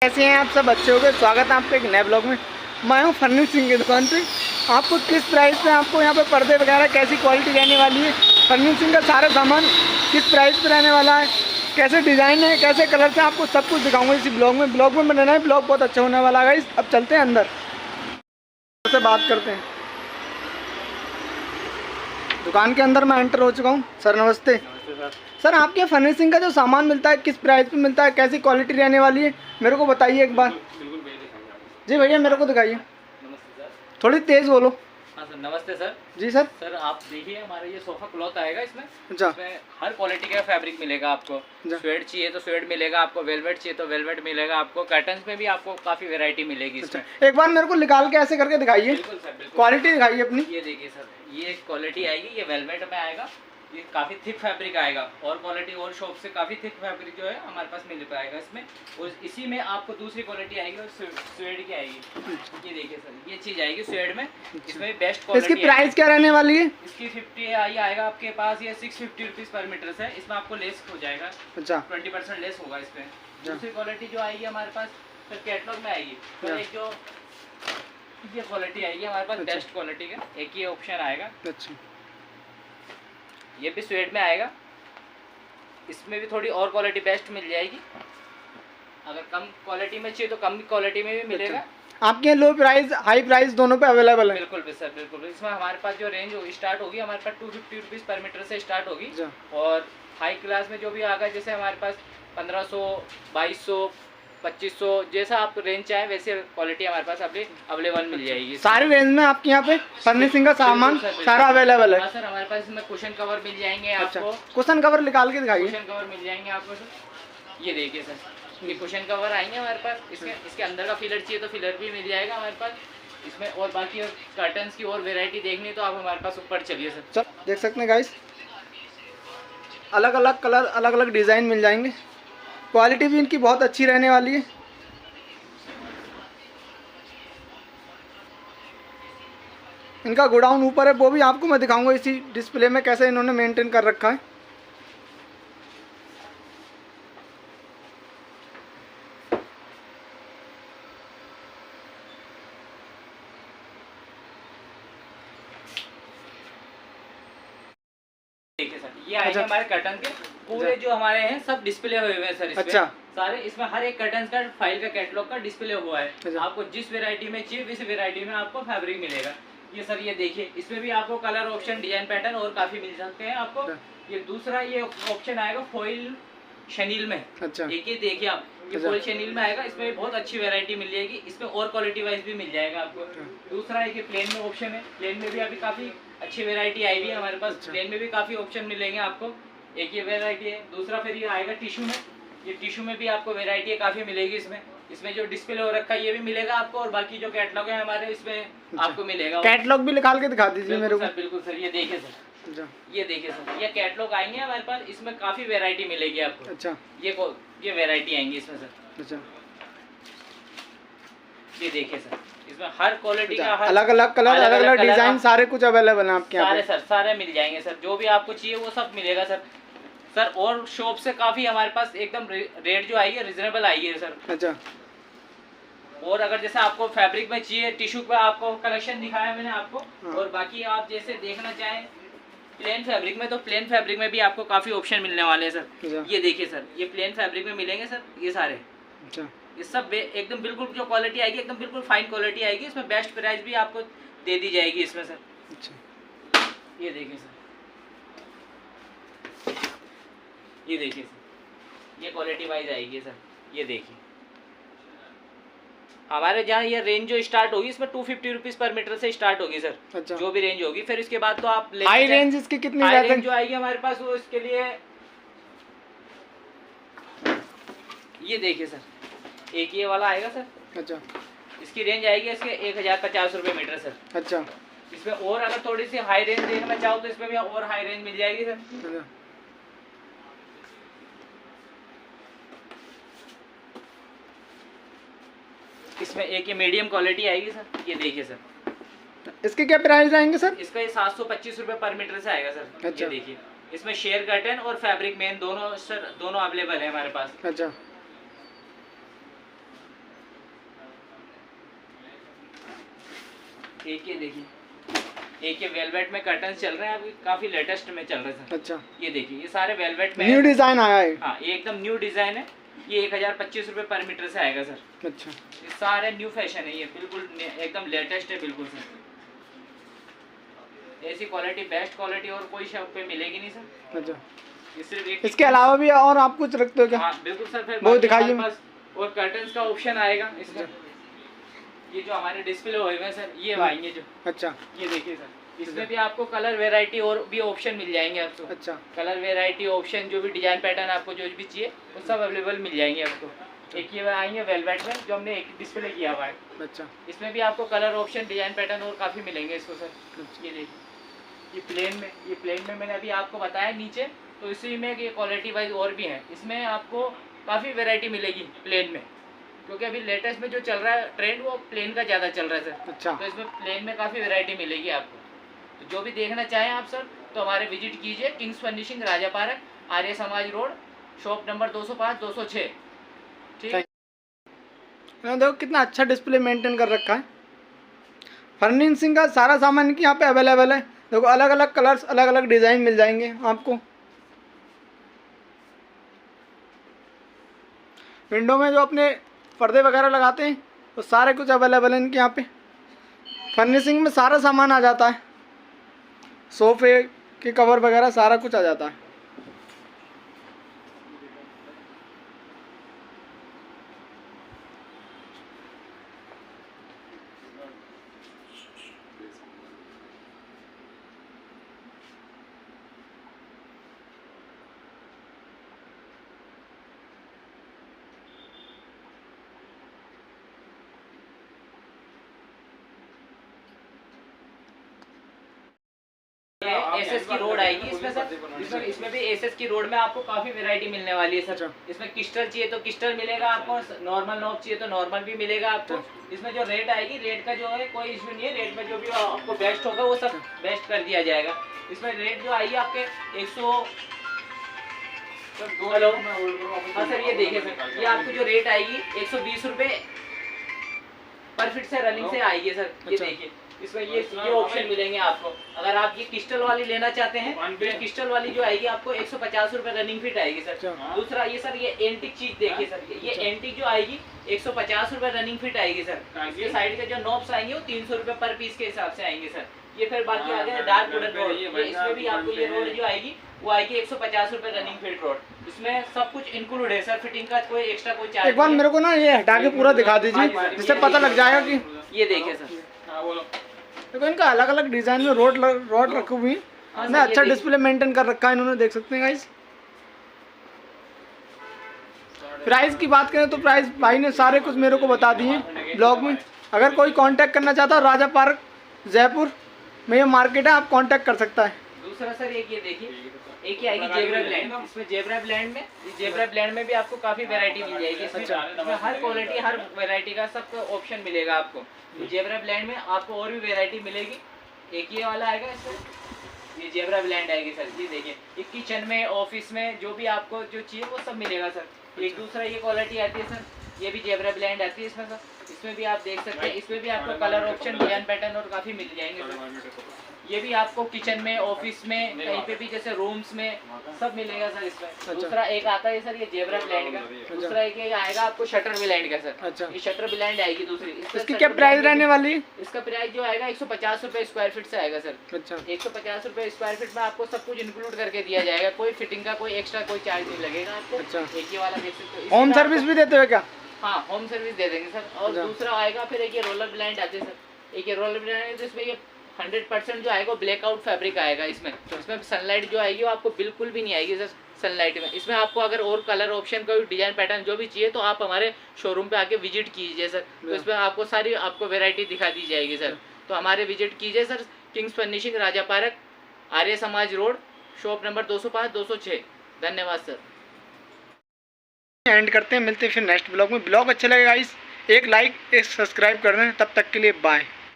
कैसे हैं आप सब अच्छे हो गए। स्वागत है आपका एक नए ब्लॉग में। मैं हूं फर्निशिंग की दुकान पे। आपको किस प्राइस पे आपको यहाँ पे पर्दे वगैरह कैसी क्वालिटी रहने वाली है, फर्निशिंग का सारा सामान किस प्राइस पे रहने वाला है, कैसे डिज़ाइन है, कैसे कलर से, आपको सब कुछ दिखाऊंगा इसी ब्लॉग में बनाना है। ब्लॉग बहुत अच्छा होने वाला है। अब चलते हैं अंदर से बात करते हैं। दुकान के अंदर मैं एंटर हो चुका हूँ। सर नमस्ते। सर आपके यहाँ फर्निशिंग का जो सामान मिलता है किस प्राइस पे मिलता है, कैसी क्वालिटी रहने वाली है, मेरे को बताइए एक बार। बिल्कुल भैया दिखाएंगे आपको। जी भैया मेरे को दिखाइए। नमस्ते सर। थोड़ी तेज़ बोलो। हाँ सर नमस्ते सर। जी सर। सर आप देखिए हमारा ये सोफ़ा क्लॉथ आएगा इसमें। अच्छा। इसमें हर क्वालिटी का फैब्रिक मिलेगा आपको। स्वेड चाहिए तो स्वेड मिलेगा आपको, वेलवेट चाहिए तो वेलवेट मिलेगा आपको, कर्टन्स में भी आपको काफ़ी वैरायटी मिलेगी इसमें। अच्छा। एक बार मेरे को निकाल के ऐसे करके दिखाइए। बिल्कुल सर बिल्कुल। क्वालिटी दिखाइए अपनी। ये देखिए सर, ये क्वालिटी आएगी, ये वेलवेट में आएगा। ये काफ़ी थिक फैब्रिक आएगा और क्वालिटी और शॉप से काफ़ी थिक फैब्रिक जो है हमारे पास मिल पाएगा इसमें। और इसी में आपको दूसरी क्वालिटी आएगी और स्वेड की आएगी। ये देखिए सर, ये चीज़ आएगी स्वेड में। इसमें बेस्ट क्वालिटी। इसकी प्राइस क्या रहने वाली है? इसकी 50 आएगा आपके पास। ये 650 रुपीज़ पर मीटर है। इसमें आपको लेस हो जाएगा। अच्छा। 20% लेस होगा इसमें। दूसरी क्वालिटी जो आएगी हमारे पास फिर कैटलॉग में आएगी। तो एक जो ये क्वालिटी आएगी हमारे पास बेस्ट क्वालिटी का, एक ये ऑप्शन आएगा। अच्छा। ये भी स्वेड में आएगा। इसमें भी थोड़ी और क्वालिटी बेस्ट मिल जाएगी। अगर कम क्वालिटी में चाहिए तो कम क्वालिटी में भी मिलेगा। आपके लो प्राइस हाई प्राइस दोनों पे अवेलेबल है? बिल्कुल भी सर बिल्कुल। इसमें हमारे पास जो रेंज स्टार्ट होगी हमारे पास 250 रुपीज़ पर मीटर से स्टार्ट होगी। और हाई क्लास में जो भी आएगा जैसे हमारे पास 1500, 2200, 2500 जैसा आप रेंज चाहें वैसे क्वालिटी हमारे पास अवेलेबल मिल जाएगी। सारी रेंज में आपके यहाँ पे फर्निशिंग का सामान सारा अवेलेबल है? हाँ सर, हमारे पास इसमें कुशन कवर मिल जाएंगे आपको। कुशन कवर निकाल के दिखाइए। कुशन कवर मिल जाएंगे आपको सर। ये देखिए सर, ये कुशन कवर आएंगे हमारे पास। इसके अंदर का फिलर चाहिए तो फिलर भी मिल जाएगा हमारे पास इसमें। और बाकी और कर्टन्स की और वेरायटी देखनी तो आप हमारे पास ऊपर चलिए सर। चल देख सकते हैं गाइस, अलग अलग कलर अलग अलग डिज़ाइन मिल जाएंगे। क्वालिटी भी इनकी बहुत अच्छी रहने वाली है। इनका गोडाउन ऊपर है, वो भी आपको मैं दिखाऊंगा इसी डिस्प्ले में कैसे इन्होंने मेंटेन कर रखा है। देखिए सर, ये आएंगे हमारे कर्टन के पूरे जो हमारे हैं सब डिस्प्ले हुए हैं सर इसमें। अच्छा। सारे इसमें हर एक कर्टन का फाइल का कैटलॉग का डिस्प्ले हुआ है। आपको जिस वेरायटी में चाहिए उस वेरायटी में आपको फैब्रिक मिलेगा। ये सर ये देखिए, इसमें भी आपको कलर ऑप्शन, डिजाइन पैटर्न और काफी मिल सकते हैं आपको। ये दूसरा ये ऑप्शन आएगा फॉइल शनील में। अच्छा। एक ये देखिए आप, ये फॉइल शनील में आएगा। इसमें भी बहुत अच्छी वेरायटी मिल जाएगी। इसमें और क्वालिटी वाइज भी मिल जाएगा आपको। दूसरा एक ये प्लेन में ऑप्शन है। प्लेन में भी अभी काफी अच्छी वेरायटी आई हुई है हमारे पास। प्लेन में भी काफी ऑप्शन मिलेंगे आपको। एक ये वेरायटी है। दूसरा फिर ये आएगा टिश्यू में। ये टिश्यू में भी आपको वेरायटी काफी मिलेगी इसमें। इसमें जो डिस्प्ले हो रखा है ये भी मिलेगा आपको। और बाकी जो कैटलॉग है हमारे इसमें आपको मिलेगा। कैटलॉग भी निकाल के दिखा दीजिए मेरे को। बिल्कुल सर, ये देखिए सर, ये देखिए सर, ये कैटलॉग आएंगे हमारे पास। इसमें काफी वेरायटी मिलेगी आपको। अच्छा। ये वेरायटी आएंगी इसमें सर। अच्छा। ये देखिए सर, इसमें हर क्वालिटी का अलग अलग कलर अलग अलग डिजाइन सारे कुछ अवेलेबल है आपके यहाँ सारे सर, सारे मिल जाएंगे सर। जो भी आपको चाहिए वो सब मिलेगा सर। सर और शॉप से काफी हमारे पास एकदम रेट जो आएगी रिजनेबल आएगी सर। अच्छा। और अगर जैसे आपको फैब्रिक में चाहिए, टिश्यू पे आपको कलेक्शन दिखाया मैंने आपको। और बाकी आप जैसे देखना चाहें प्लेन फैब्रिक में, तो प्लेन फैब्रिक में भी आपको काफी ऑप्शन मिलने वाले हैं सर। ये देखिए सर, ये प्लेन फैब्रिक में मिलेंगे सर ये सारे। अच्छा। ये सब एकदम बिल्कुल जो क्वालिटी आएगी एकदम बिल्कुल फाइन क्वालिटी आएगी। इसमें बेस्ट प्राइस भी आपको दे दी जाएगी इसमें सर। अच्छा। ये देखिए सर, ये देखिए सर, ये क्वालिटी वाइज आएगी सर। ये देखिए हमारे जहाँ ये रेंज जो स्टार्ट होगी इसमें 250 रुपीज़ पर मीटर से स्टार्ट होगी सर। अच्छा। जो भी रेंज होगी। फिर इसके बाद तो आप हाई रेंज इसकी कितनी हाई रेंज जो आएगी हमारे पास वो इसके लिए ये देखिए सर, एक ये वाला आएगा सर। अच्छा। इसकी रेंज आएगी इसके 1050 रुपये मीटर सर। अच्छा। इसमें और अगर थोड़ी सी हाई रेंज देखना चाहो तो इसमें भी और हाई रेंज मिल जाएगी सर। अच्छा। इसमें एक ये मीडियम क्वालिटी आएगी सर। ये देखिए सर, इसके क्या प्राइस आएंगे सर? इसका ये 725 रुपये पर मीटर से आएगा सर। अच्छा। ये देखिए, इसमें शेयर कर्टन और फैब्रिक मेन दोनों सर दोनों अवेलेबल है हमारे पास। अच्छा। एक ये देखिए, एक ये वेलवेट में कर्टन चल रहे हैं अभी, काफी लेटेस्ट में चल रहे हैं सर। अच्छा, ये देखिए, ये सारे वेलवेट में न्यू डिजाइन आया है। हाँ, ये एकदम न्यू डिजाइन है। ये 1025 रुपये पर मीटर से आएगा सर। अच्छा, ये सारे न्यू फैशन है, ये बिल्कुल एकदम लेटेस्ट है बिल्कुल सर। ऐसी क्वालिटी, बेस्ट क्वालिटी और कोई शॉप पे मिलेगी नहीं सर। अच्छा, ये सिर्फ एक इसके अलावा भी और आप कुछ रखते हो क्या? हाँ बिल्कुल सर, फिर वो बाकी दिखाइए। हमारे पास और कर्टन्स का ऑप्शन आएगा इसमें। ये जो हमारे डिस्प्ले हुए हैं सर, ये आएंगे जो। अच्छा, ये देखिए सर, इसमें भी आपको कलर वेराइटी और भी ऑप्शन मिल जाएंगे आपको। अच्छा, कलर वेराइटी ऑप्शन, जो भी डिजाइन पैटर्न आपको जो भी चाहिए वो सब अवेलेबल मिल जाएंगे आपको। एक ये आएंगे वेलवेट में, जो हमने एक डिस्प्ले किया हुआ है। अच्छा, इसमें भी आपको कलर ऑप्शन, डिजाइन पैटर्न और काफ़ी मिलेंगे इसको सर। ये देखिए, ये प्लेन में मैंने अभी आपको बताया नीचे, तो इसी में ये क्वालिटी वाइज और भी है। इसमें आपको काफ़ी वेराइटी मिलेगी प्लेन में, क्योंकि अभी लेटेस्ट में जो चल रहा है ट्रेंड वो प्लेन का ज़्यादा चल रहा है सर। अच्छा, तो इसमें प्लेन में काफ़ी वेराइटी मिलेगी आपको। तो जो भी देखना चाहें आप सर, तो हमारे विजिट कीजिए किंग्स फर्निशिंग, राजा park, Arya Samaj road, shop number 205 206। ठीक है। देखो कितना अच्छा डिस्प्ले मेंटेन कर रखा है। फर्निशिंग का सारा सामान की यहाँ पे अवेलेबल है। देखो अलग अलग कलर्स, अलग अलग डिज़ाइन मिल जाएंगे आपको। विंडो में जो अपने पर्दे वगैरह लगाते हैं वो सारे कुछ अवेलेबल है इनके यहाँ पे। फर्निशिंग में सारा सामान आ जाता है, सोफे के कवर वगैरह सारा कुछ आ जाता है। एसएस की रोड आएगी इसमें सर। इसमें भी एसएस की रोड में आपको काफी वैरायटी मिलने वाली है सर। इसमें किस्टल चाहिए तो किस्टल मिलेगा आपको, नॉर्मल नॉब चाहिए तो नॉर्मल भी मिलेगा आपको। इसमें जो रेट आएगी, रेट का जो है कोई इशू नहीं है। रेट में जो भी आपको बेस्ट होगा वो सब बेस्ट कर दिया जाएगा। इसमें रेट जो आएगी आपके 100। हेलो, हाँ सर, ये देखिए सर, ये आपको जो रेट आएगी 120 रुपये पर फीट से रनिंग से आएगी सर। ये देखिए, इसमें ये ऑप्शन मिलेंगे आपको। अगर आप ये क्रिस्टल वाली लेना चाहते हैं, तो क्रिस्टल वाली जो आएगी आपको 150 रुपये रनिंग फीट आएगी सर। दूसरा ये सर, ये एंटिक चीज देखिए सर, ये एंटिक जो आएगी 150 रुपये रनिंग फीट आएगी सर। इसके साइड के जो नॉब्स आएंगे वो 300 रुपये पर पीस के हिसाब से आएंगे सर। ये फिर बाकी आ गया डार्क वुडन रोड, इसमें भी आपको ये रोड जो आएगी वो आएगी 150 रुपये रनिंग फीट रोड। इसमें सब कुछ इंक्लूड है सर, फिटिंग का कोई एक्स्ट्रा कोई चार्ज। एक बार मेरे को ना ये हटा के पूरा दिखा दीजिए, जिससे पता लग जाएगा कि ये देखिए सर, देखो इनका अलग अलग डिजाइन में रॉड रखी हुई है ना। अच्छा डिस्प्ले मेंटेन कर रखा है इन्होंने, देख सकते हैं गाइस। प्राइस की बात करें तो प्राइस भाई ने सारे कुछ मेरे को बता दिए ब्लॉग में। अगर कोई कांटेक्ट करना चाहता है, राजा पार्क जयपुर में ये मार्केट है, आप कांटेक्ट कर सकता है। दूसरा सर एक ये देखिए, एक ही आएगी जेब्रा ब्लैंड। इसमें जेब्रा ब्लैंड में भी आपको काफी वैरायटी मिल जाएगी। इसमें हर क्वालिटी, हर वैरायटी का सब ऑप्शन मिलेगा आपको। जेब्रा ब्लैंड में आपको और भी वैरायटी मिलेगी। एक ये वाला आएगा इसमें, ये जेब्रा ब्लैंड आएगी सर। ये देखिए, ये किचन में, ऑफिस में जो भी आपको जो चाहिए वो सब मिलेगा सर। एक दूसरा ये क्वालिटी आती है सर, ये भी जेब्रा ब्लैंड आती है इसमें सर। इसमें भी आप देख सकते हैं, इसमें भी आपको कलर ऑप्शन, डिजाइन पैटर्न और काफी मिल जाएंगे सर। ये भी आपको किचन में, ऑफिस में, कहीं पे भी जैसे रूम्स में सब मिलेगा सर इसमें। दूसरा एक आता है सर, ये जेब्रा ब्लैंड का। दूसरा एक आएगा आपको शटर ब्लैंड का सर। अच्छा, ये शटर ब्लैंड आएगी दूसरी। इसकी क्या प्राइस रहने वाली है? इसका प्राइस जो आएगा 150 रुपये स्क्वायर फीट से आएगा सर। अच्छा, 150 रुपये स्क्वायर फीट में आपको सब कुछ इंक्लूड करके दिया जाएगा। कोई फिटिंग का कोई एक्स्ट्रा कोई चार्ज नहीं लगेगा आपको। अच्छा, एक ये वाला देख सकते हो। होम सर्विस भी देते हो क्या? हाँ, होम सर्विस दे देंगे सर। और दूसरा आएगा फिर एक ये रोलर ब्लैंड आते हैं सर। एक ये रोलर ब्लैंड है जिसमें ये 100% जो आएगा ब्लैकआउट फैब्रिक आएगा इसमें। इसमें सनलाइट जो आएगी वो आपको बिल्कुल भी नहीं आएगी सर सनलाइट में। इसमें आपको अगर और कलर ऑप्शन, कोई डिजाइन पैटर्न जो भी चाहिए तो आप हमारे शोरूम पे आके विजिट कीजिए सर। तो इसमें आपको सारी आपको वैरायटी दिखा दी जाएगी सर। तो हमारे विजिट कीजिए सर, किंग्स फर्निशिंग, राजा park, Arya Samaj road, shop number 205 206। धन्यवाद सर। एंड करते हैं, मिलते हैं फिर नेक्स्ट ब्लॉग में। ब्लॉग अच्छा लगेगा गाइस, एक लाइक, एक सब्सक्राइब कर दें। तब तक के लिए बाय।